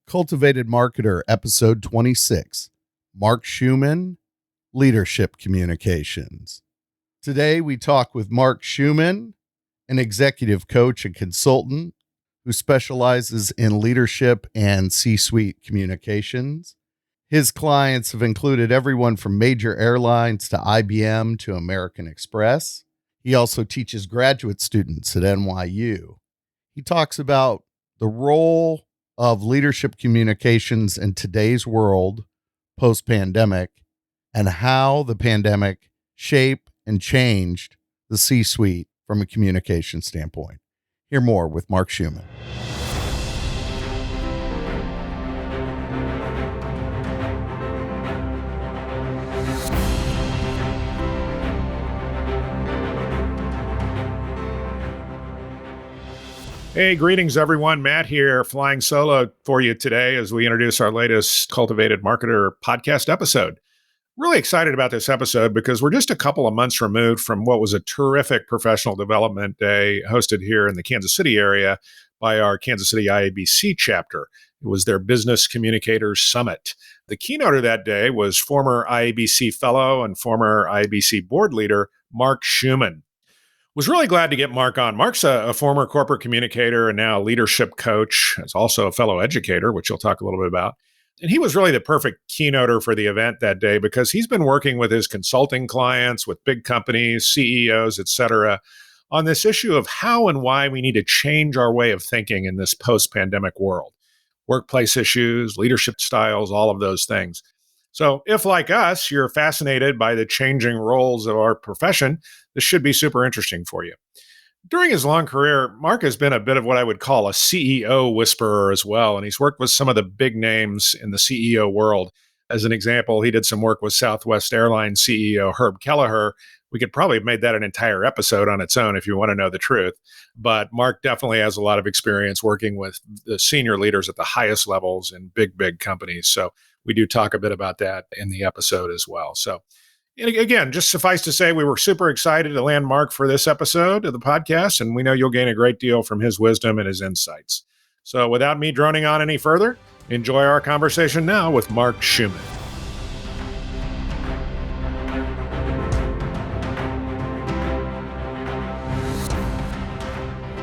CultivatED Marketer, episode 26. Mark Schumann, Leadership Communications. Today, we talk with Mark Schumann, an executive coach and consultant who specializes in leadership and C-suite communications. His clients have included everyone from major airlines to IBM to American Express. He also teaches graduate students at NYU. He talks about the role of leadership communications in today's world post-pandemic and how the pandemic shaped and changed the C-suite from a communication standpoint. Hear more with Mark Schumann. Hey, greetings, everyone. Matt here, flying solo for you today as we introduce our latest CultivatED Marketer podcast episode. Really excited about this episode because we're just a couple of months removed from what was a terrific professional development day hosted here in the Kansas City area by our Kansas City IABC chapter. It was their Business Communicators Summit. The keynote of that day was former IABC fellow and former IABC board leader, Mark Schumann. Was really glad to get Mark on. Mark's a former corporate communicator and now a leadership coach. He's also a fellow educator, which he'll talk a little bit about. And he was really the perfect keynoter for the event that day because he's been working with his consulting clients, with big companies, CEOs, et cetera, on this issue of how and why we need to change our way of thinking in this post-pandemic world. Workplace issues, leadership styles, all of those things. So if, like us, you're fascinated by the changing roles of our profession, this should be super interesting for you. During his long career, Mark has been a bit of what I would call a CEO whisperer as well, and he's worked with some of the big names in the CEO world. As an example, he did some work with Southwest Airlines CEO Herb Kelleher. We could probably have made that an entire episode on its own if you want to know the truth. But Mark definitely has a lot of experience working with the senior leaders at the highest levels in big companies. So we do talk a bit about that in the episode as well. So and again, just suffice to say, we were super excited to land Mark for this episode of the podcast, and we know you'll gain a great deal from his wisdom and his insights. So without me droning on any further, enjoy our conversation now with Mark Schumann.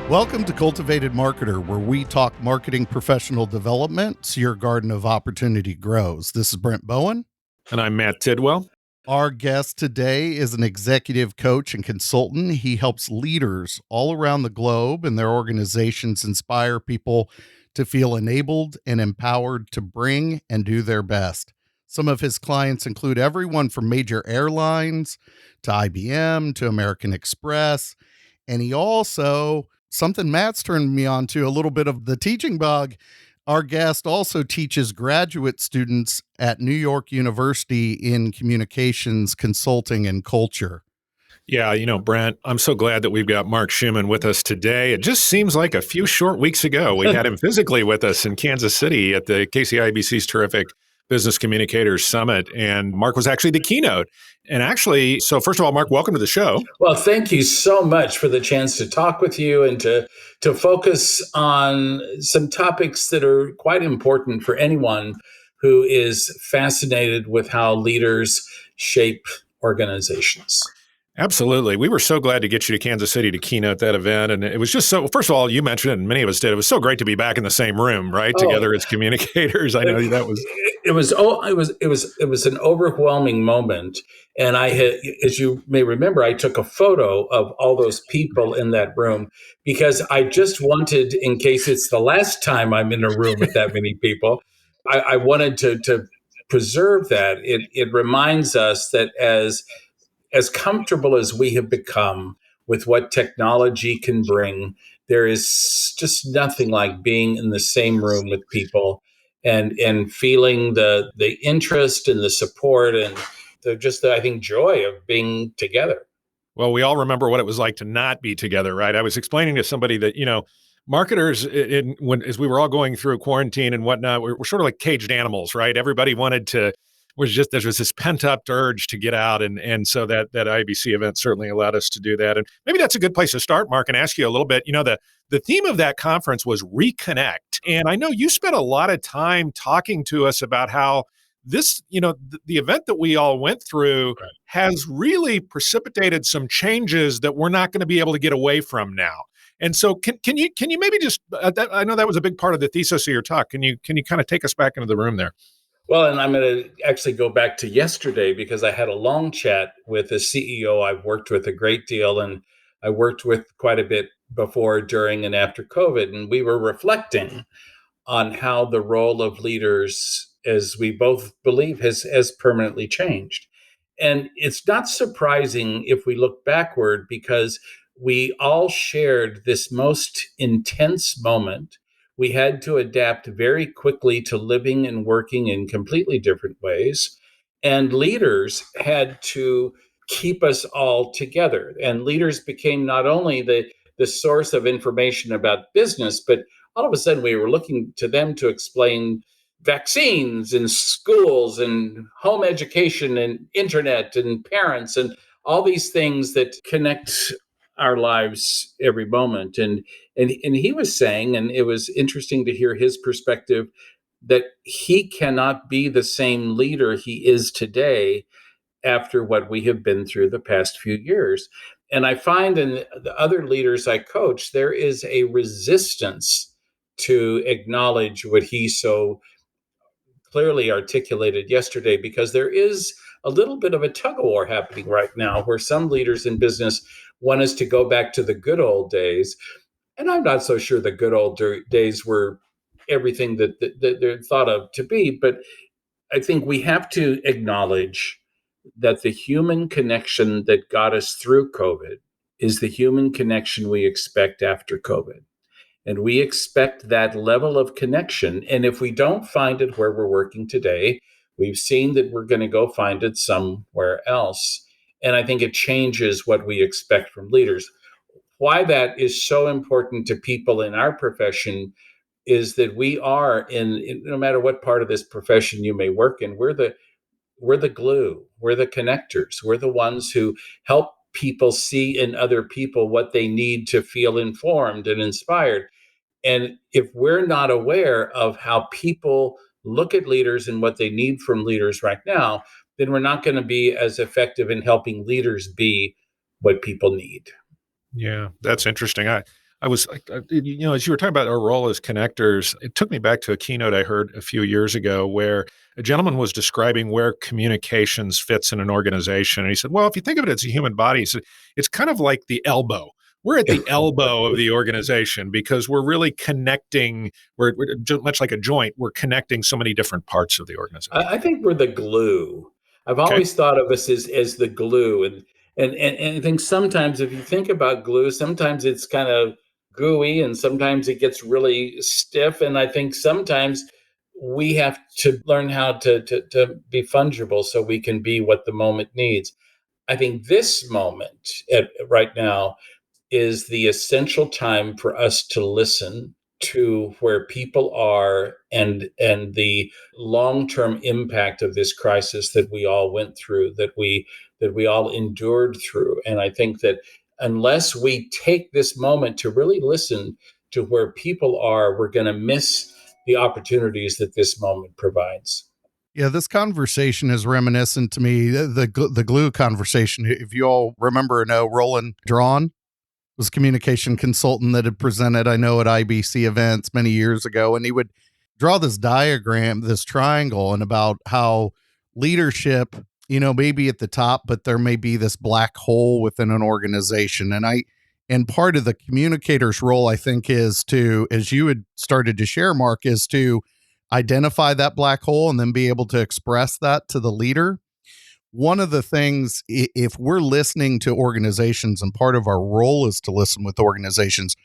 Welcome to CultivatED Marketer, where we talk marketing professional development so your garden of opportunity grows. This is Brent Bowen. And I'm Matt Tidwell. Our guest today is an executive coach and consultant. He helps leaders all around the globe and their organizations inspire people to feel enabled and empowered to bring and do their best. Some of his clients include everyone from major airlines to IBM to American Express. And he also, something Matt's turned me on to, a little bit of the teaching bug. Our guest also teaches graduate students at New York University in communications, consulting, and culture. Yeah, Brent, I'm so glad that we've got Mark Schumann with us today. It just seems like a few short weeks ago, we had him physically with us in Kansas City at the KCIBC's terrific Business Communicators Summit. And Mark was actually the keynote. And actually, so first of all, Mark, welcome to the show. Well, thank you so much for the chance to talk with you and to focus on some topics that are quite important for anyone who is fascinated with how leaders shape organizations. Absolutely. We were so glad to get you to Kansas City to keynote that event. And it was just so, first of all, you mentioned it and many of us did. It was so great to be back in the same room, right? Together as communicators. I know that was. It was an overwhelming moment. And I had, as you may remember, I took a photo of all those people in that room because I just wanted, in case it's the last time I'm in a room with that many people, I wanted to preserve that. It reminds us that as comfortable as we have become with what technology can bring, there is just nothing like being in the same room with people and feeling the interest and the support and I think, joy of being together. Well, we all remember what it was like to not be together, right? I was explaining to somebody that, marketers, as we were all going through quarantine and whatnot, we're sort of like caged animals, right? Everybody wanted to there was this pent up urge to get out, and so that IBC event certainly allowed us to do that. And maybe that's a good place to start, Mark, and ask you a little bit. The theme of that conference was reconnect, and I know you spent a lot of time talking to us about how this, the event that we all went through has really precipitated some changes that we're not going to be able to get away from now. And so can you maybe just I know that was a big part of the thesis of your talk. Can you kind of take us back into the room there? Well, and I'm going to actually go back to yesterday because I had a long chat with a CEO I've worked with a great deal, and I worked with quite a bit before, during, and after COVID. And we were reflecting on how the role of leaders, as we both believe, has permanently changed. And it's not surprising if we look backward, because we all shared this most intense moment. We had to adapt very quickly to living and working in completely different ways. And leaders had to keep us all together. And leaders became not only the source of information about business, but all of a sudden we were looking to them to explain vaccines and schools and home education and internet and parents and all these things that connect our lives every moment. And he was saying, and it was interesting to hear his perspective, that he cannot be the same leader he is today after what we have been through the past few years. And I find in the other leaders I coach, there is a resistance to acknowledge what he so clearly articulated yesterday, because there is a little bit of a tug of war happening right now, where some leaders in business want us to go back to the good old days. And I'm not so sure the good old days were everything that they're thought of to be, but I think we have to acknowledge that the human connection that got us through COVID is the human connection we expect after COVID. And we expect that level of connection. And if we don't find it where we're working today, we've seen that we're going to go find it somewhere else. And I think it changes what we expect from leaders. Why that is so important to people in our profession is that we are in no matter what part of this profession you may work in, we're the glue, we're the connectors, we're the ones who help people see in other people what they need to feel informed and inspired. And if we're not aware of how people look at leaders and what they need from leaders right now, then we're not going to be as effective in helping leaders be what people need. Yeah, that's interesting. I was, as you were talking about our role as connectors, it took me back to a keynote I heard a few years ago where a gentleman was describing where communications fits in an organization. And he said, well, if you think of it as a human body, it's kind of like the elbow. We're at the elbow of the organization because we're really connecting. We're much like a joint. We're connecting so many different parts of the organization. I think we're the glue. I've Okay. always thought of us as the glue. And I think sometimes if you think about glue, sometimes it's kind of gooey and sometimes it gets really stiff. And I think sometimes we have to learn how to be fungible so we can be what the moment needs. I think this moment right now is the essential time for us to listen to where people are and the long-term impact of this crisis that we all went through, that we all endured through. And I think that unless we take this moment to really listen to where people are, we're going to miss the opportunities that this moment provides. Yeah, this conversation is reminiscent to me, the glue conversation. If you all remember, Roland Drawn was a communication consultant that had presented, I know, at IBC events many years ago. And he would draw this diagram, this triangle, and about how leadership, may be at the top, but there may be this black hole within an organization. And part of the communicator's role, I think, is to, as you had started to share, Mark, is to identify that black hole and then be able to express that to the leader. One of the things, if we're listening to organizations, and part of our role is to listen with organizations,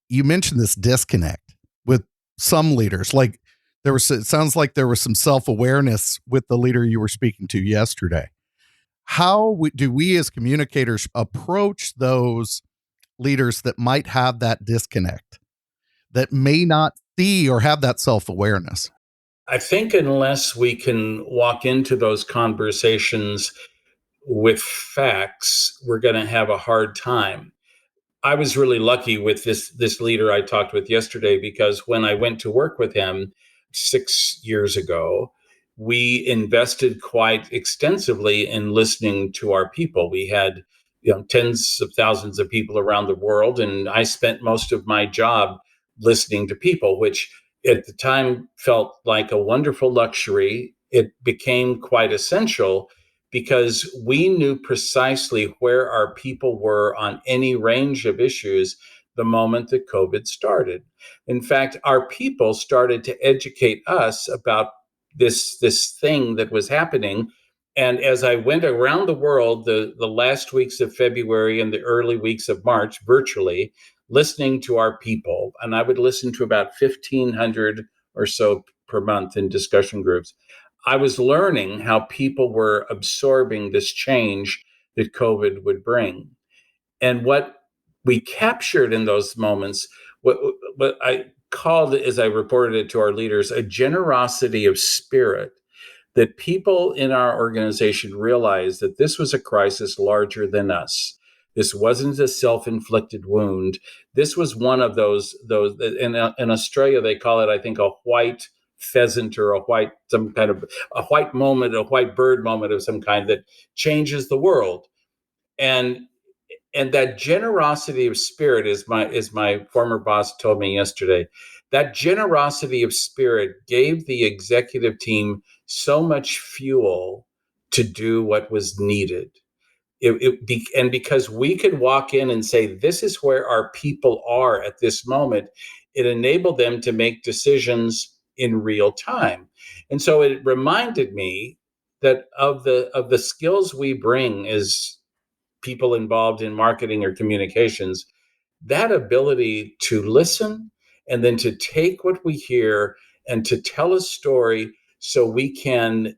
you mentioned this disconnect with some leaders. Like it sounds like there was some self-awareness with the leader you were speaking to yesterday. How do we as communicators approach those leaders that might have that disconnect, that may not see or have that self-awareness? I think unless we can walk into those conversations with facts, we're going to have a hard time. I was really lucky with this leader I talked with yesterday, because when I went to work with him 6 years ago, we invested quite extensively in listening to our people. We had tens of thousands of people around the world, and I spent most of my job listening to people, which at the time felt like a wonderful luxury. It became quite essential because we knew precisely where our people were on any range of issues the moment that COVID started. In fact, our people started to educate us about this thing that was happening. And as I went around the world, the last weeks of February and the early weeks of March, virtually listening to our people, and I would listen to about 1,500 or so per month in discussion groups, I was learning how people were absorbing this change that COVID would bring. And what we captured in those moments, what I called, as I reported it to our leaders, a generosity of spirit, that people in our organization realized that this was a crisis larger than us. This wasn't a self-inflicted wound. This was one of those in Australia they call it, I think, a white pheasant, or some kind of a white moment, a white bird moment of some kind that changes the world. And that generosity of spirit, is my former boss told me yesterday, that generosity of spirit gave the executive team so much fuel to do what was needed. And because we could walk in and say, this is where our people are at this moment, it enabled them to make decisions in real time. And so it reminded me that of the skills we bring as people involved in marketing or communications, that ability to listen and then to take what we hear and to tell a story so we can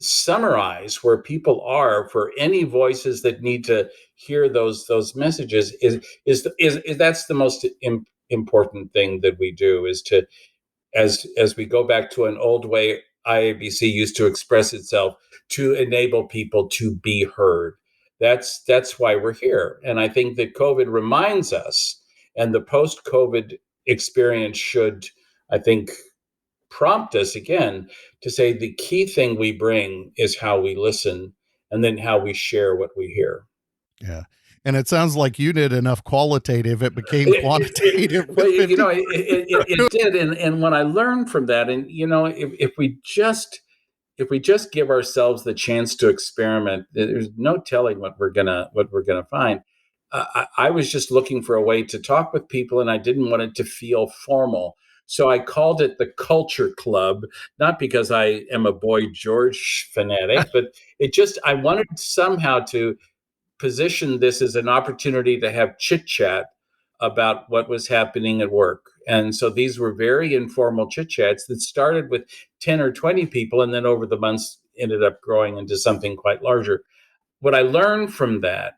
summarize where people are for any voices that need to hear those messages is that's the most important thing that we do, is to, as we go back to an old way IABC used to express itself, to enable people to be heard. That's why we're here. And I think that COVID reminds us, and the post-COVID experience should, I think, prompt us again to say the key thing we bring is how we listen, and then how we share what we hear. Yeah. And it sounds like you did enough qualitative, it became quantitative Well, with 50. it did. And what I learned from that, and if we just give ourselves the chance to experiment, there's no telling what we're gonna find. I was just looking for a way to talk with people, and I didn't want it to feel formal. So I called it the Culture Club, not because I am a Boy George fanatic, but I wanted somehow to position this as an opportunity to have chit chat about what was happening at work. And so these were very informal chit chats that started with 10 or 20 people, and then over the months ended up growing into something quite larger. What I learned from that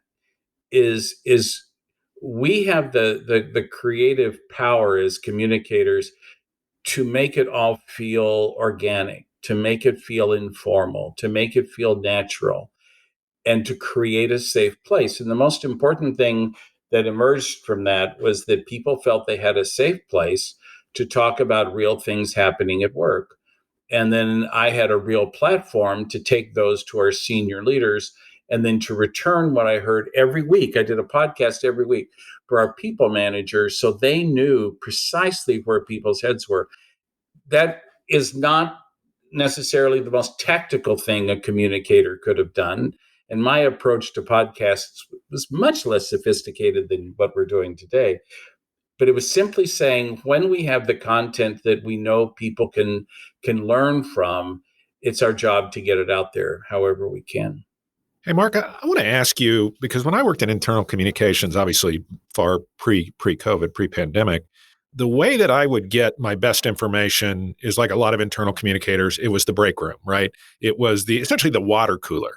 is we have the creative power as communicators to make it all feel organic, to make it feel informal, to make it feel natural, and to create a safe place. And the most important thing that emerged from that was that people felt they had a safe place to talk about real things happening at work. And then I had a real platform to take those to our senior leaders, and then to return what I heard every week. I did a podcast every week for our people managers, so they knew precisely where people's heads were. That is not necessarily the most tactical thing a communicator could have done. And my approach to podcasts was much less sophisticated than what we're doing today. But it was simply saying, when we have the content that we know people can learn from, it's our job to get it out there however we can. Hey, Mark, I want to ask you, because when I worked in internal communications, obviously far pre-COVID, pre-pandemic, the way that I would get my best information is like a lot of internal communicators. It was the break room, right? It was essentially the water cooler.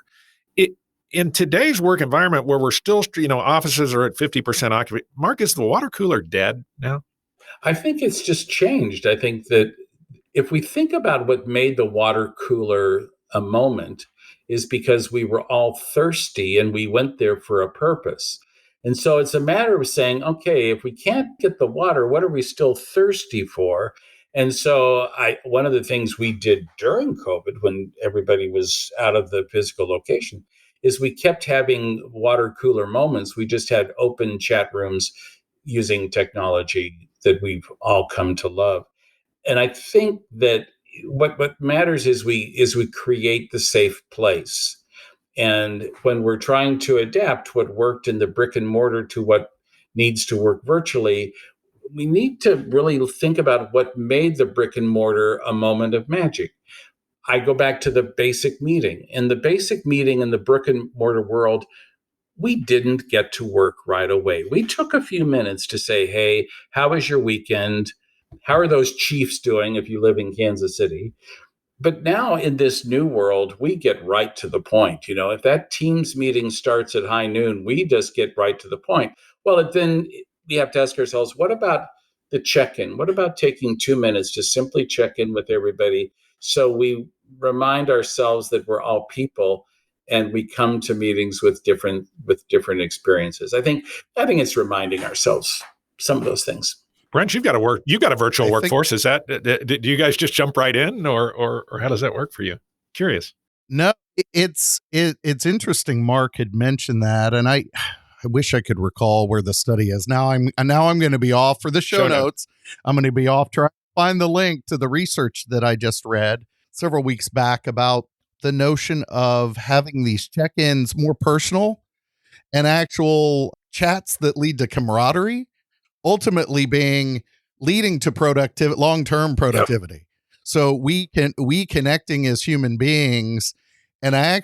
In today's work environment where we're still, offices are at 50% occupied, Mark, is the water cooler dead now? I think it's just changed. I think that if we think about what made the water cooler a moment, is because we were all thirsty and we went there for a purpose. And so it's a matter of saying, okay, if we can't get the water, what are we still thirsty for? And so one of the things we did during COVID, when everybody was out of the physical location, is we kept having water cooler moments. We just had open chat rooms using technology that we've all come to love. And I think that what matters is we create the safe place. And when we're trying to adapt what worked in the brick and mortar to what needs to work virtually, we need to really think about what made the brick and mortar a moment of magic. I go back to the basic meeting. In the basic meeting in the brick and mortar world, we didn't get to work right away. We took a few minutes to say, hey, how was your weekend? How are those Chiefs doing if you live in Kansas City? But now in this new world, we get right to the point. If that Teams meeting starts at high noon, we just get right to the point. Well, then we have to ask ourselves, what about the check-in? What about taking 2 minutes to simply check in with everybody so we remind ourselves that we're all people and we come to meetings with different experiences. I think it's reminding ourselves some of those things. Brent, you've got a virtual workforce. Is that, do you guys just jump right in or how does that work for you? Curious. No, it's interesting. Mark had mentioned that, and I wish I could recall where the study is. Now I'm going to be off for the show notes. I'm going to be off trying to find the link to the research that I just read several weeks back about the notion of having these check-ins more personal and actual chats that lead to camaraderie, ultimately leading to long-term productivity. Yep. So we connecting as human beings. And I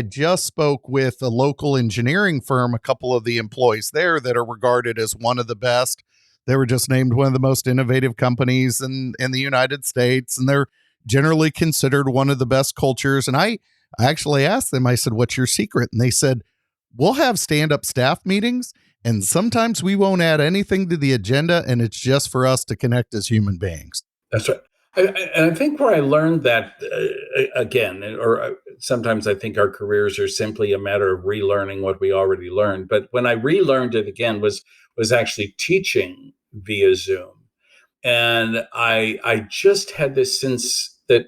just spoke with a local engineering firm, a couple of the employees there that are regarded as one of the best. They were just named one of the most innovative companies in the United States. And they're generally considered one of the best cultures. And I actually asked them, I said, what's your secret? And they said, we'll have stand-up staff meetings, and sometimes we won't add anything to the agenda, and it's just for us to connect as human beings. That's right. And I think where I learned that, again, or sometimes I think our careers are simply a matter of relearning what we already learned. But when I relearned it again was actually teaching via Zoom. And I just had this sense that,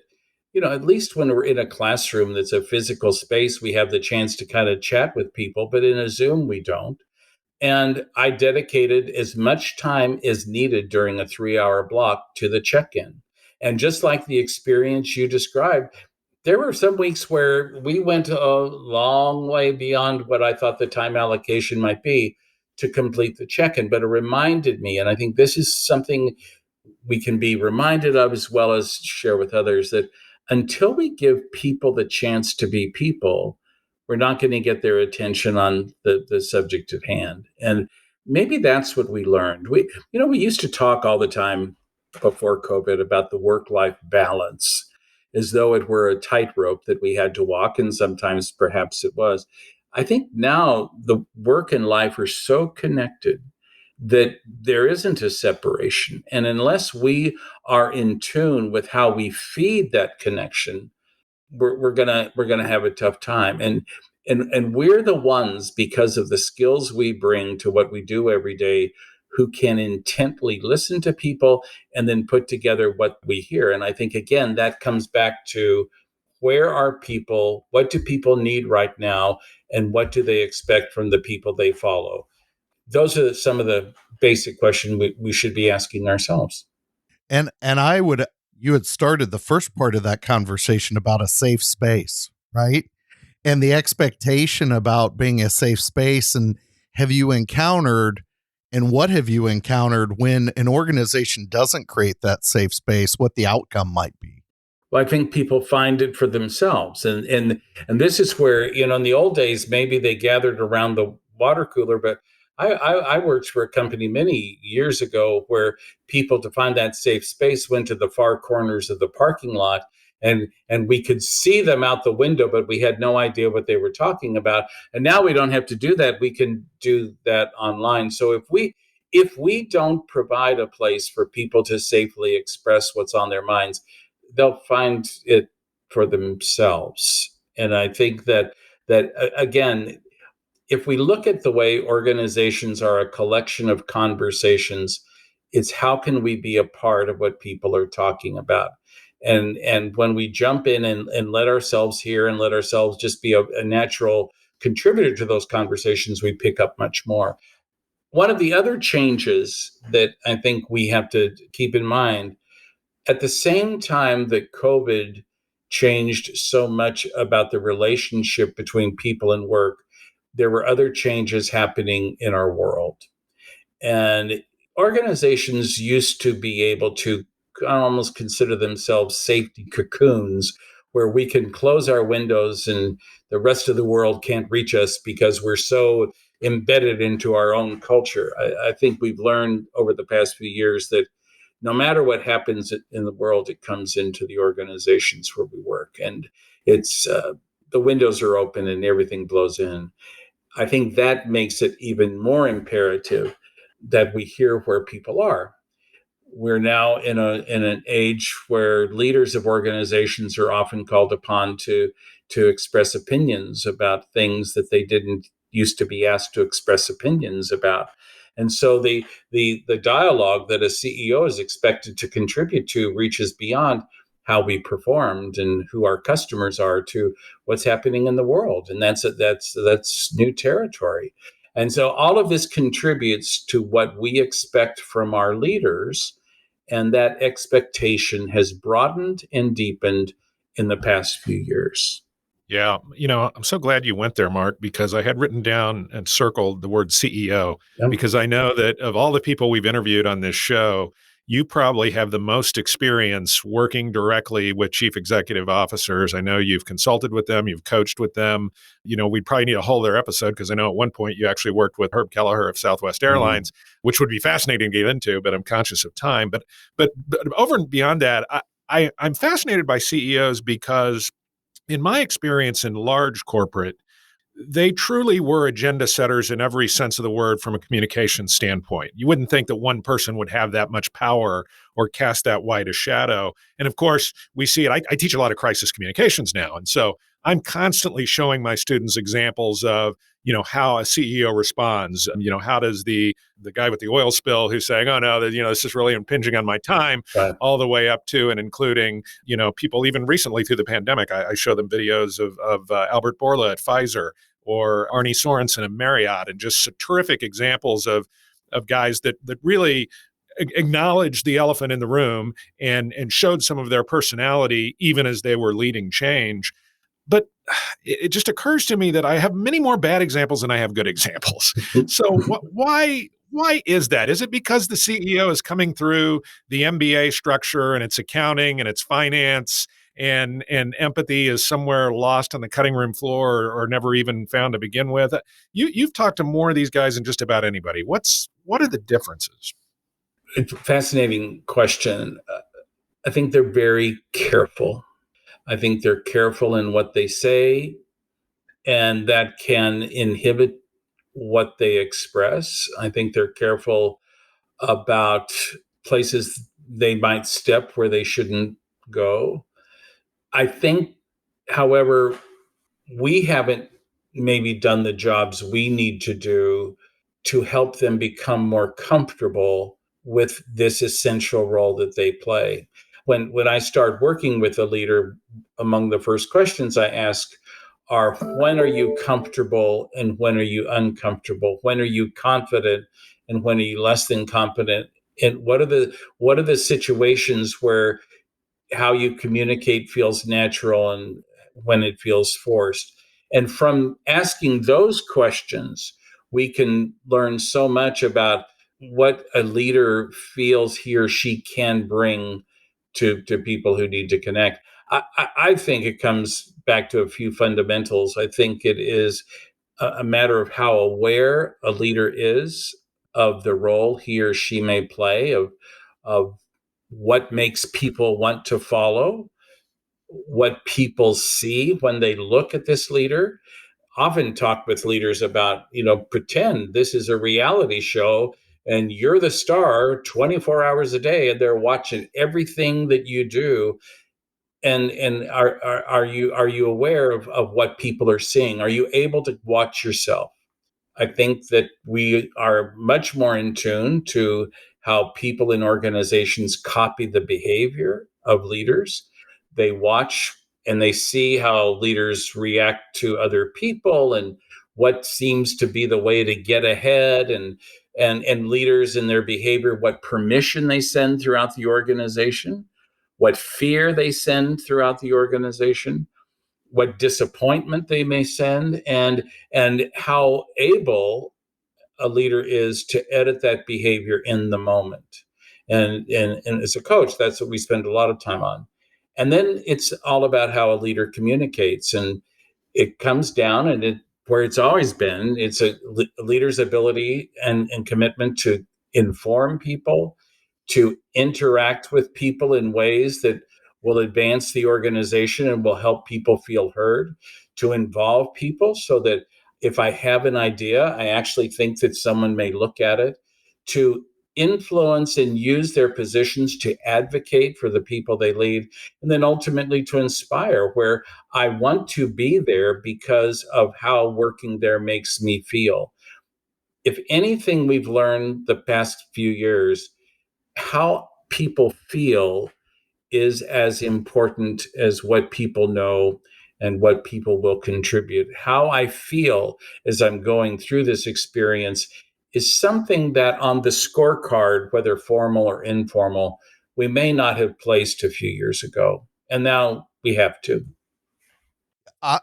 at least when we're in a classroom that's a physical space, we have the chance to kind of chat with people, but in a Zoom, we don't. And I dedicated as much time as needed during a 3-hour block to the check-in. And just like the experience you described, there were some weeks where we went a long way beyond what I thought the time allocation might be to complete the check-in. But it reminded me, and I think this is something we can be reminded of as well as share with others, that until we give people the chance to be people, we're not going to get their attention on the subject at hand. And maybe that's what we learned. We used to talk all the time before COVID about the work-life balance as though it were a tightrope that we had to walk, and sometimes perhaps it was. I think now the work and life are so connected that there isn't a separation. And unless we are in tune with how we feed that connection, we're gonna have a tough time. And we're the ones, because of the skills we bring to what we do every day, who can intently listen to people and then put together what we hear. And I think, again, that comes back to, where are people? What do people need right now? And what do they expect from the people they follow? Those are some of the basic questions we should be asking ourselves. And you had started the first part of that conversation about a safe space, right? And the expectation about being a safe space. And what have you encountered when an organization doesn't create that safe space, what the outcome might be? Well, I think people find it for themselves. And this is where, in the old days, maybe they gathered around the water cooler, but I worked for a company many years ago where people, to find that safe space, went to the far corners of the parking lot, and we could see them out the window, but we had no idea what they were talking about. And now we don't have to do that. We can do that online. So if we don't provide a place for people to safely express what's on their minds, they'll find it for themselves. And I think that again, if we look at the way organizations are a collection of conversations, it's how can we be a part of what people are talking about? And when we jump in and let ourselves hear and let ourselves just be a natural contributor to those conversations, we pick up much more. One of the other changes that I think we have to keep in mind, at the same time that COVID changed so much about the relationship between people and work, there were other changes happening in our world. And organizations used to be able to almost consider themselves safety cocoons where we can close our windows and the rest of the world can't reach us because we're so embedded into our own culture. I think we've learned over the past few years that no matter what happens in the world, it comes into the organizations where we work. And it's the windows are open and everything blows in. I think that makes it even more imperative that we hear where people are. We're now in an age where leaders of organizations are often called upon to express opinions about things that they didn't used to be asked to express opinions about. And so the dialogue that a CEO is expected to contribute to reaches beyond how we performed and who our customers are to what's happening in the world. And that's new territory. And so all of this contributes to what we expect from our leaders, and that expectation has broadened and deepened in the past few years. Yeah. I'm so glad you went there, Mark, because I had written down and circled the word CEO, Yep. because I know that of all the people we've interviewed on this show, you probably have the most experience working directly with chief executive officers. I know you've consulted with them, you've coached with them. We'd probably need a whole other episode because I know at one point you actually worked with Herb Kelleher of Southwest Airlines, which would be fascinating to get into, but I'm conscious of time. But over and beyond that, I'm fascinated by CEOs because in my experience in large corporate, they truly were agenda setters in every sense of the word from a communication standpoint. You wouldn't think that one person would have that much power or cast that wide a shadow. And of course, we see it. I teach a lot of crisis communications now. And so I'm constantly showing my students examples of, how a CEO responds. How does the guy with the oil spill who's saying, oh no, this is really impinging on my time, Right. all the way up to and including, people even recently through the pandemic. I show them videos of Albert Bourla at Pfizer, or Arnie Sorensen of Marriott, and just terrific examples of guys that really acknowledged the elephant in the room and showed some of their personality even as they were leading change. But it just occurs to me that I have many more bad examples than I have good examples. So why is that? Is it because the CEO is coming through the MBA structure and it's accounting and it's finance, and empathy is somewhere lost on the cutting room floor or never even found to begin with? You've talked to more of these guys than just about anybody. What are the differences? It's a fascinating question. I think they're very careful. I think they're careful in what they say, and that can inhibit what they express. I think they're careful about places they might step where they shouldn't go. I think, however, we haven't maybe done the jobs we need to do to help them become more comfortable with this essential role that they play. When I start working with a leader, among the first questions I ask are, when are you comfortable and when are you uncomfortable? When are you confident and when are you less than confident? And what are the situations where how you communicate feels natural and when it feels forced? And from asking those questions, we can learn so much about what a leader feels he or she can bring to people who need to connect. I think it comes back to a few fundamentals. I think it is a matter of how aware a leader is of the role he or she may play, of what makes people want to follow, what people see when they look at this leader. Often talk with leaders about, pretend this is a reality show and you're the star 24 hours a day and they're watching everything that you do. And are you aware of what people are seeing? Are you able to watch yourself? I think that we are much more in tune to how people in organizations copy the behavior of leaders. They watch and they see how leaders react to other people and what seems to be the way to get ahead, and leaders in their behavior, what permission they send throughout the organization, what fear they send throughout the organization, what disappointment they may send, and how able a leader is to edit that behavior in the moment. And as a coach, that's what we spend a lot of time on. And then it's all about how a leader communicates, and it comes down and it where it's always been. It's a leader's ability and commitment to inform people, to interact with people in ways that will advance the organization and will help people feel heard, to involve people so that if I have an idea, I actually think that someone may look at it, to influence and use their positions to advocate for the people they lead, and then ultimately to inspire, where I want to be there because of how working there makes me feel. If anything we've learned the past few years, how people feel is as important as what people know and what people will contribute. How I feel as I'm going through this experience is something that on the scorecard, whether formal or informal, we may not have placed a few years ago. And now we have to.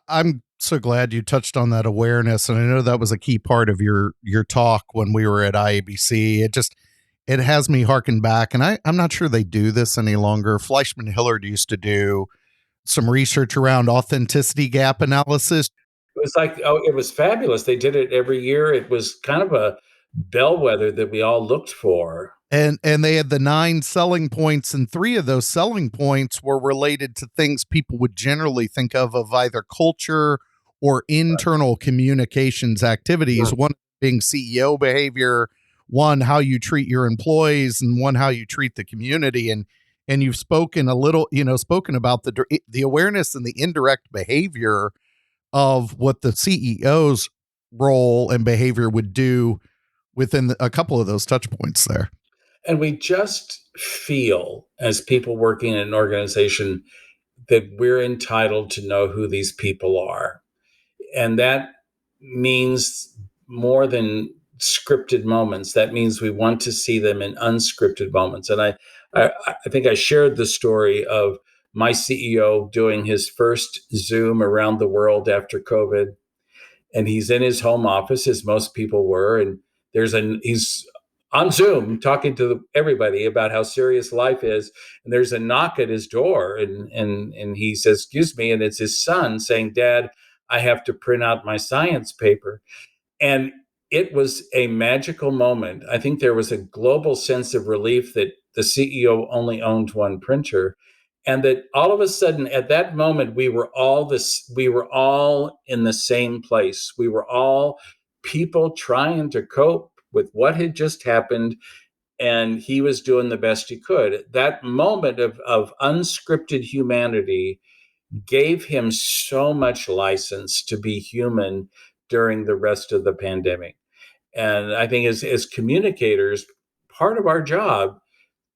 I'm so glad you touched on that awareness, and I know that was a key part of your talk when we were at IABC. It has me harken back, and I'm not sure they do this any longer. Fleischman Hillard used to do some research around authenticity gap analysis. It was like, oh, it was fabulous. They did it every year. It was kind of a bellwether that we all looked for. And they had the 9 selling points, and 3 of those selling points were related to things people would generally think of either culture or internal communications activities. One being CEO behavior, one how you treat your employees, and one how you treat the community. And you've spoken a little, spoken about the awareness and the indirect behavior of what the CEO's role and behavior would do within a couple of those touch points there. And we just feel, as people working in an organization, that we're entitled to know who these people are. And that means more than scripted moments. That means we want to see them in unscripted moments. And I think I shared the story of my CEO doing his first Zoom around the world after COVID. And he's in his home office, as most people were, and he's on Zoom talking to everybody about how serious life is. And there's a knock at his door, and he says, "Excuse me," and it's his son saying, "Dad, I have to print out my science paper." And it was a magical moment. I think there was a global sense of relief that the CEO only owned one printer, and that all of a sudden at that moment we were all in the same place. We were all people trying to cope with what had just happened, and he was doing the best he could. That moment of unscripted humanity gave him so much license to be human during the rest of the pandemic. And I think as communicators, part of our job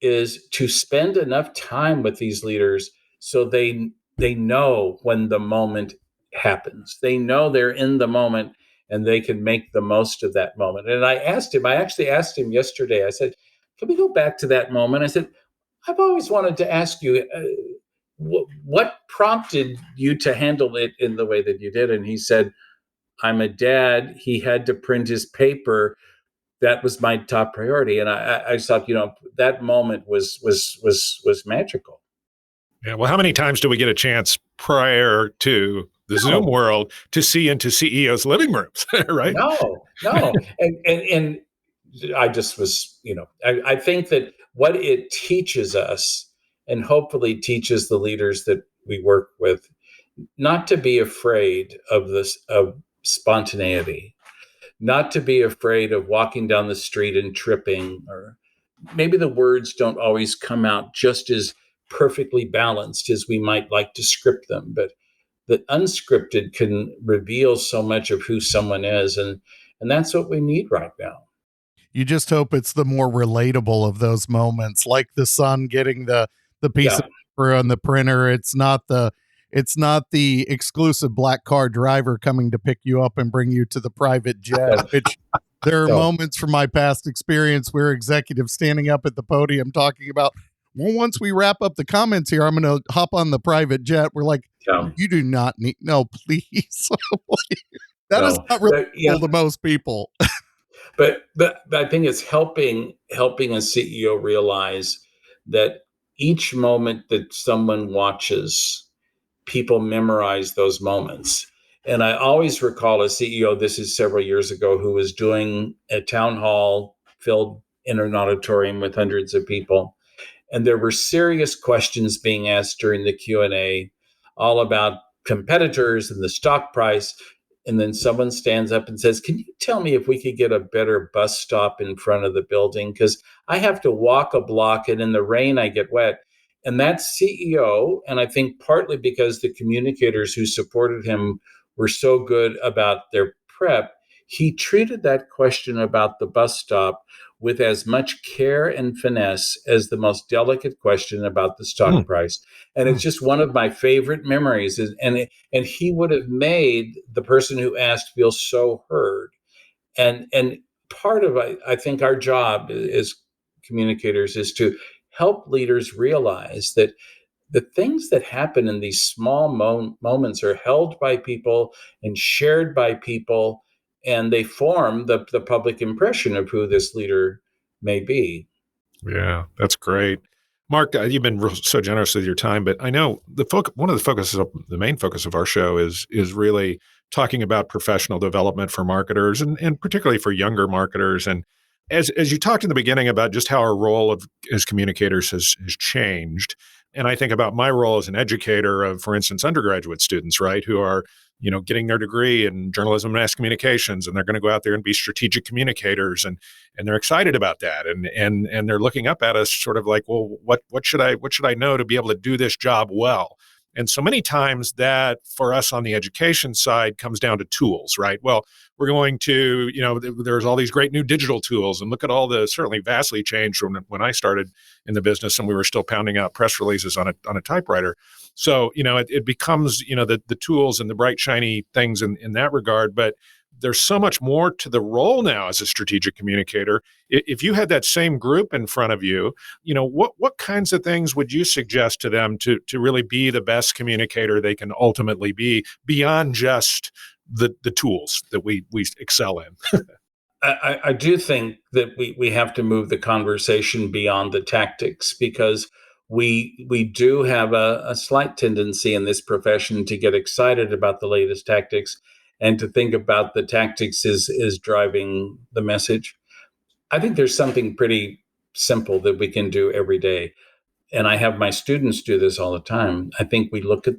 is to spend enough time with these leaders so they know when the moment happens. They know they're in the moment and they can make the most of that moment. And I actually asked him yesterday, I said, "Can we go back to that moment?" I said, "I've always wanted to ask you, what prompted you to handle it in the way that you did?" And he said, "I'm a dad. He had to print his paper. That was my top priority." And I thought, that moment was magical. Yeah. Well, how many times do we get a chance prior to the Zoom world to see into CEOs' living rooms, right? No. And I just was, I think that what it teaches us, and hopefully teaches the leaders that we work with, not to be afraid of spontaneity, not to be afraid of walking down the street and tripping, or maybe the words don't always come out just as perfectly balanced as we might like to script them, but that unscripted can reveal so much of who someone is, and that's what we need right now. You just hope it's the more relatable of those moments, like the son getting the piece Yeah. of paper on the printer. It's not the exclusive black car driver coming to pick you up and bring you to the private jet, which there are No. moments from my past experience where executives standing up at the podium talking about, well, once we wrap up the comments here, I'm going to hop on the private jet. We're like, Yeah. you do not need, no, please. That is No. not But, yeah, relatable to most people. but I think it's helping a CEO realize that each moment that someone watches, people memorize those moments. And I always recall a CEO, this is several years ago, who was doing a town hall filled in an auditorium with hundreds of people, and there were serious questions being asked during the Q&A, all about competitors and the stock price. And then someone stands up and says, can you tell me if we could get a better bus stop in front of the building, because I have to walk a block and in the rain I get wet. And that CEO, and I think partly because the communicators who supported him were so good about their prep, he treated that question about the bus stop with as much care and finesse as the most delicate question about the stock price. And it's just one of my favorite memories. And he would have made the person who asked feel so heard. And part of, I think, our job as communicators is to help leaders realize that the things that happen in these small moments are held by people and shared by people, and they form the public impression of who this leader may be. Yeah, that's great. Mark, you've been so generous with your time, but I know one of the main focus of our show is really talking about professional development for marketers and particularly for younger marketers. And as you talked in the beginning about just how our role as communicators has changed, and I think about my role as an educator of, for instance, undergraduate students, right, who are getting their degree in journalism and mass communications, and they're going to go out there and be strategic communicators, and they're excited about that, and they're looking up at us sort of like, well, what should I know to be able to do this job well? And so many times that for us on the education side comes down to tools, right? Well, we're going to, there's all these great new digital tools, and look at all the certainly vastly changed from when I started in the business and we were still pounding out press releases on a typewriter. So, it becomes, the tools and the bright, shiny things in that regard. But there's so much more to the role now as a strategic communicator. If you had that same group in front of you, what kinds of things would you suggest to them to really be the best communicator they can ultimately be beyond just the tools that we excel in? I do think that we have to move the conversation beyond the tactics, because we do have a slight tendency in this profession to get excited about the latest tactics and to think about the tactics is driving the message. I think there's something pretty simple that we can do every day, and I have my students do this all the time. I think we look at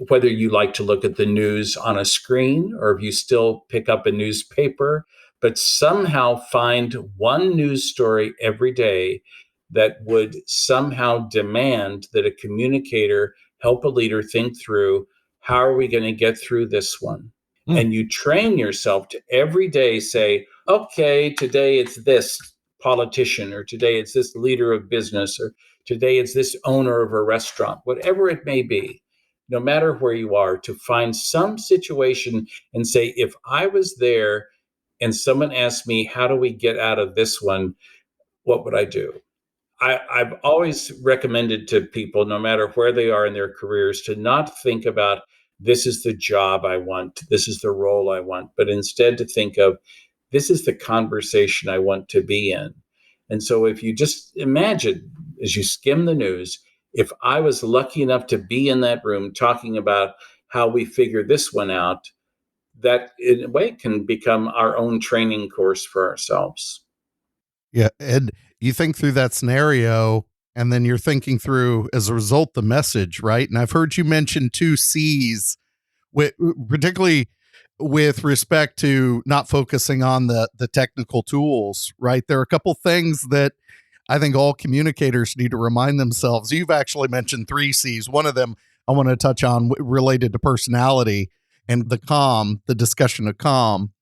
whether you like to look at the news on a screen or if you still pick up a newspaper, but somehow find one news story every day that would somehow demand that a communicator help a leader think through, how are we going to get through this one? Mm. And you train yourself to every day say, okay, today it's this politician, or today it's this leader of business, or today it's this owner of a restaurant, whatever it may be, no matter where you are, to find some situation and say, if I was there and someone asked me, how do we get out of this one? What would I do? I've always recommended to people, no matter where they are in their careers, to not think about, this is the job I want, this is the role I want, but instead to think of, this is the conversation I want to be in. And so if you just imagine, as you skim the news, if I was lucky enough to be in that room talking about how we figure this one out, that in a way can become our own training course for ourselves. Yeah. And you think through that scenario, and then you're thinking through, as a result, the message, right? And I've heard you mention 2 C's, particularly with respect to not focusing on the technical tools, right? There are a couple things that I think all communicators need to remind themselves. You've actually mentioned 3 C's. One of them I want to touch on related to personality and the discussion of calm.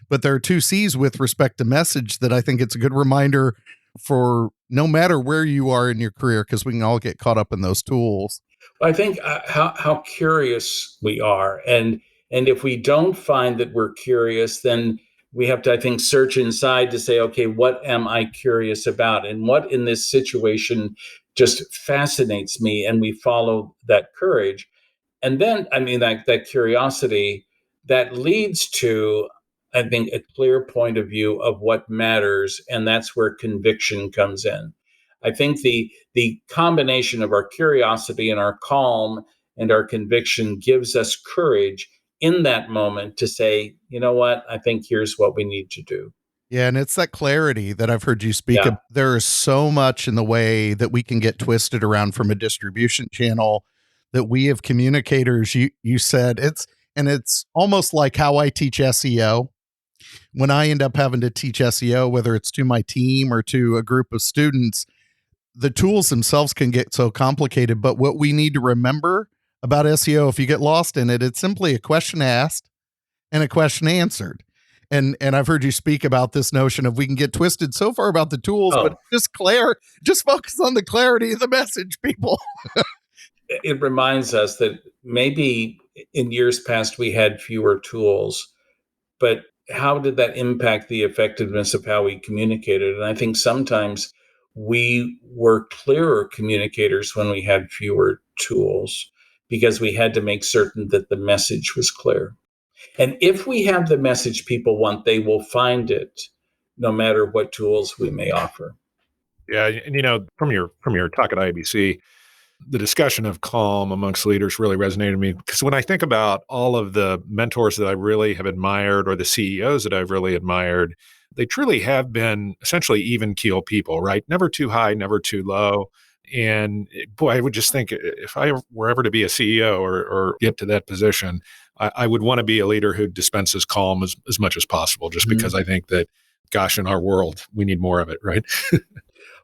But there are 2 C's with respect to message that I think it's a good reminder for no matter where you are in your career, because we can all get caught up in those tools. I think how curious we are, and if we don't find that we're curious, then we have to, I think, search inside to say, okay, what am I curious about, and what in this situation just fascinates me, and we follow that courage. And then, I mean, that curiosity that leads to, I think, a clear point of view of what matters, and that's where conviction comes in. I think the combination of our curiosity and our calm and our conviction gives us courage in that moment to say, you know what, I think here's what we need to do. Yeah, and it's that clarity that I've heard you speak Yeah. of. There is so much in the way that we can get twisted around from a distribution channel that we have communicators. You said it's almost like how I teach SEO. When I end up having to teach SEO, whether it's to my team or to a group of students, the tools themselves can get so complicated. But what we need to remember about SEO, if you get lost in it, it's simply a question asked and a question answered. And I've heard you speak about this notion of we can get twisted so far about the tools, but Oh, just focus on the clarity of the message, people. it reminds us that maybe in years past we had fewer tools, but how did that impact the effectiveness of how we communicated? And I think sometimes we were clearer communicators when we had fewer tools because we had to make certain that the message was clear. And if we have the message people want, they will find it no matter what tools we may offer. Yeah, and from your talk at IBC, the discussion of calm amongst leaders really resonated with me because when I think about all of the mentors that I really have admired or the CEOs that I've really admired, they truly have been essentially even keel people, right? Never too high, never too low. And boy, I would just think if I were ever to be a CEO or get to that position, I would want to be a leader who dispenses calm as much as possible, just because I think that, gosh, in our world, we need more of it, right?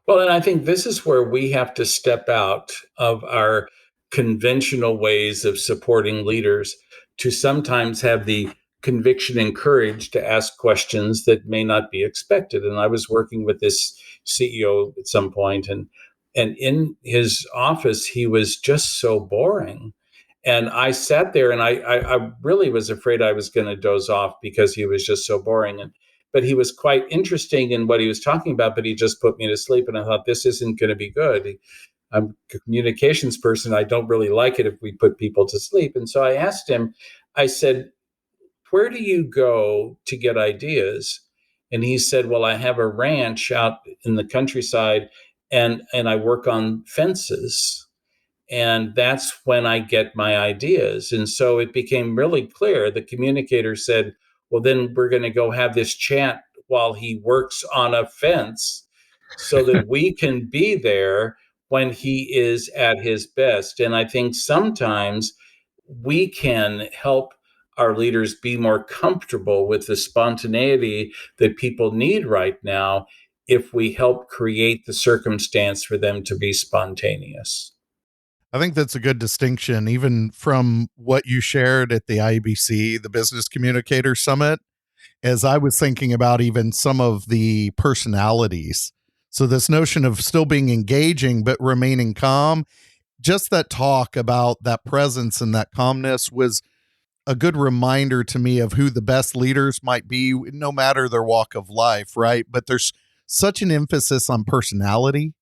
Well, and I think this is where we have to step out of our conventional ways of supporting leaders to sometimes have the conviction and courage to ask questions that may not be expected. And I was working with this CEO at some point, and in his office, he was just so boring. And I sat there and I really was afraid I was going to doze off because he was just so boring. But he was quite interesting in what he was talking about, but he just put me to sleep. And I thought, this isn't going to be good. I'm a communications person. I don't really like it if we put people to sleep. And so I asked him, I said, where do you go to get ideas? And he said, well, I have a ranch out in the countryside and I work on fences, and that's when I get my ideas. And so it became really clear. The communicator said, well, then we're going to go have this chat while he works on a fence so that we can be there when he is at his best. And I think sometimes we can help our leaders be more comfortable with the spontaneity that people need right now if we help create the circumstance for them to be spontaneous. I think that's a good distinction, even from what you shared at the IBC, the Business Communicator Summit, as I was thinking about even some of the personalities. So, this notion of still being engaging but remaining calm, just that talk about that presence and that calmness was a good reminder to me of who the best leaders might be, no matter their walk of life, right? But there's such an emphasis on personality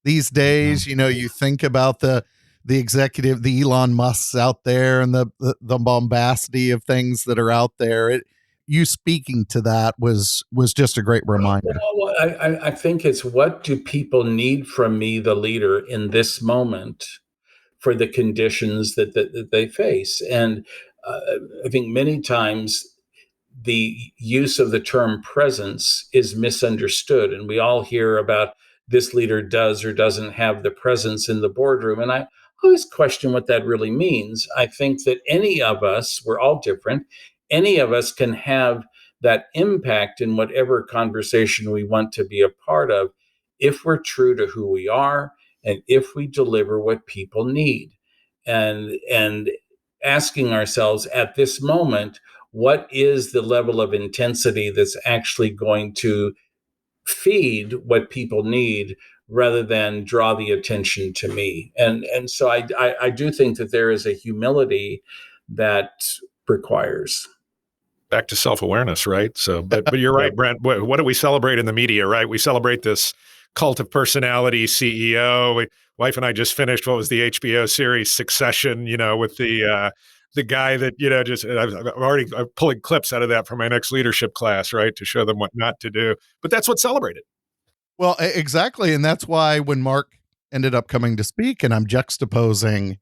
these days. You think about the executive, the Elon Musks out there, and the bombacity of things that are out there. You speaking to that was just a great reminder. Well, I think it's, what do people need from me, the leader, in this moment for the conditions that they face? And uh, I think many times the use of the term presence is misunderstood. And we all hear about this leader does or doesn't have the presence in the boardroom. And I always question what that really means. I think that any of us, we're all different, any of us can have that impact in whatever conversation we want to be a part of if we're true to who we are and if we deliver what people need. And asking ourselves at this moment, what is the level of intensity that's actually going to feed what people need rather than draw the attention to me? And so I do think that there is a humility that requires. Back to self-awareness, right? So, but you're right, Brent. What do we celebrate in the media, right? We celebrate this cult of personality CEO. Wife and I just finished what was the HBO series Succession, with the guy that, just I'm pulling clips out of that for my next leadership class, right? To show them what not to do. But that's what's celebrated. Well, exactly. And that's why when Mark ended up coming to speak, and I'm juxtaposing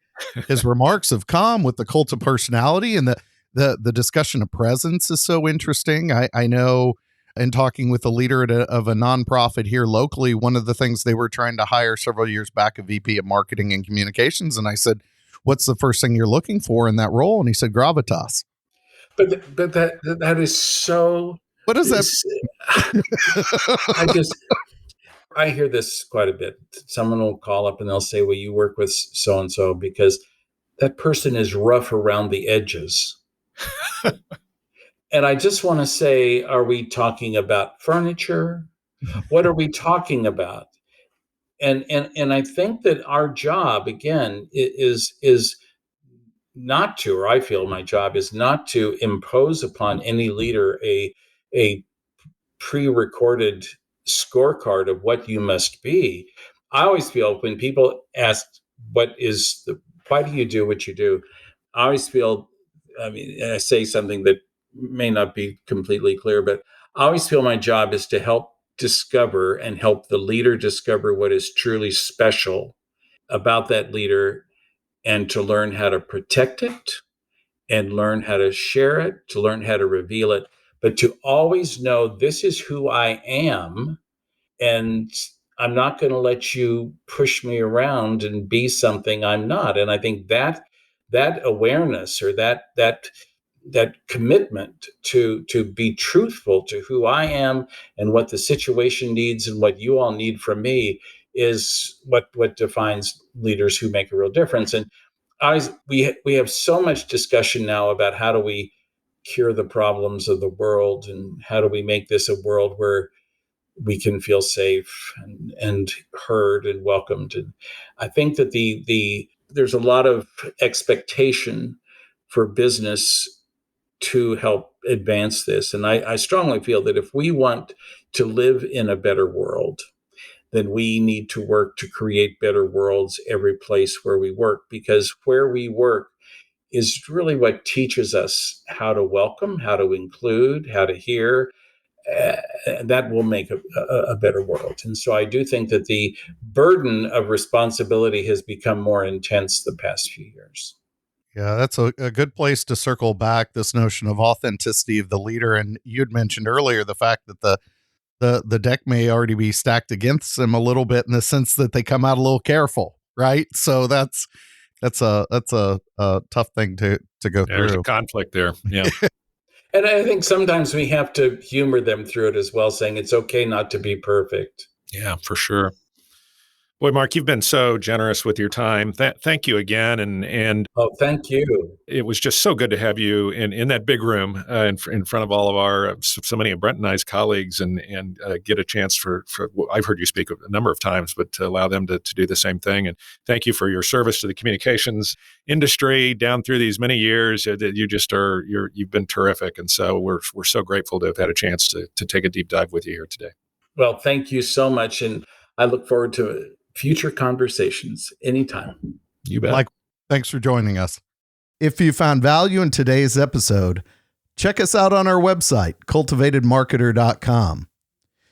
his remarks of calm with the cult of personality, and the discussion of presence is so interesting. I know in talking with a leader of a nonprofit here locally, one of the things they were trying to hire several years back, a VP of marketing and communications. And I said, what's the first thing you're looking for in that role? And he said, gravitas. But that is so. What is that? I hear this quite a bit. Someone will call up and they'll say, well, you work with so-and-so because that person is rough around the edges. And I just want to say, are we talking about furniture? What are we talking about? And I think that our job, again, is not to, or I feel my job is not to impose upon any leader a pre-recorded scorecard of what you must be. I always feel when people ask, why do you do what you do? I always feel, and I say something that may not be completely clear, but I always feel my job is to help discover and help the leader discover what is truly special about that leader and to learn how to protect it and learn how to share it, to learn how to reveal it, but to always know this is who I am, and I'm not going to let you push me around and be something I'm not. And I think that awareness or that commitment to be truthful to who I am and what the situation needs and what you all need from me is what defines leaders who make a real difference. And we have so much discussion now about how do we cure the problems of the world and how do we make this a world where we can feel safe and heard and welcomed. And I think that there's a lot of expectation for business to help advance this. And I strongly feel that if we want to live in a better world, then we need to work to create better worlds every place where we work, because where we work is really what teaches us how to welcome, how to include, how to hear. That will make a better world. And so I do think that the burden of responsibility has become more intense the past few years. Yeah, that's a good place to circle back this notion of authenticity of the leader. And you'd mentioned earlier the fact that the deck may already be stacked against them a little bit in the sense that they come out a little careful, right? So that's a tough thing to go through. There's a conflict there. Yeah. And I think sometimes we have to humor them through it as well, saying it's okay not to be perfect. Yeah, for sure. Boy, Mark, you've been so generous with your time. Thank you again. And oh, thank you. It was just so good to have you in that big room in front of all of our so many of Brent and I's colleagues and get a chance for I've heard you speak a number of times, but to allow them to do the same thing. And thank you for your service to the communications industry down through these many years. You've been terrific, and so we're so grateful to have had a chance to take a deep dive with you here today. Well, thank you so much, and I look forward to future conversations anytime. You bet. Mike, thanks for joining us. If you found value in today's episode, check us out on our website, CultivatedMarketer.com.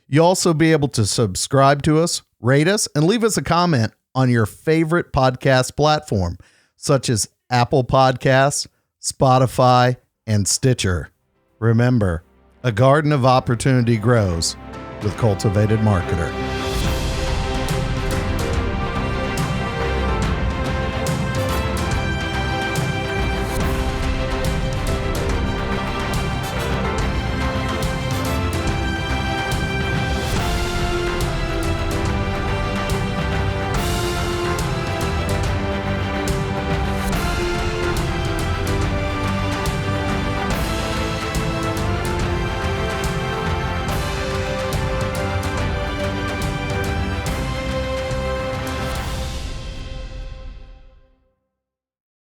You'll also be able to subscribe to us, rate us, and leave us a comment on your favorite podcast platform, such as Apple Podcasts, Spotify, and Stitcher. Remember, a garden of opportunity grows with Cultivated Marketer.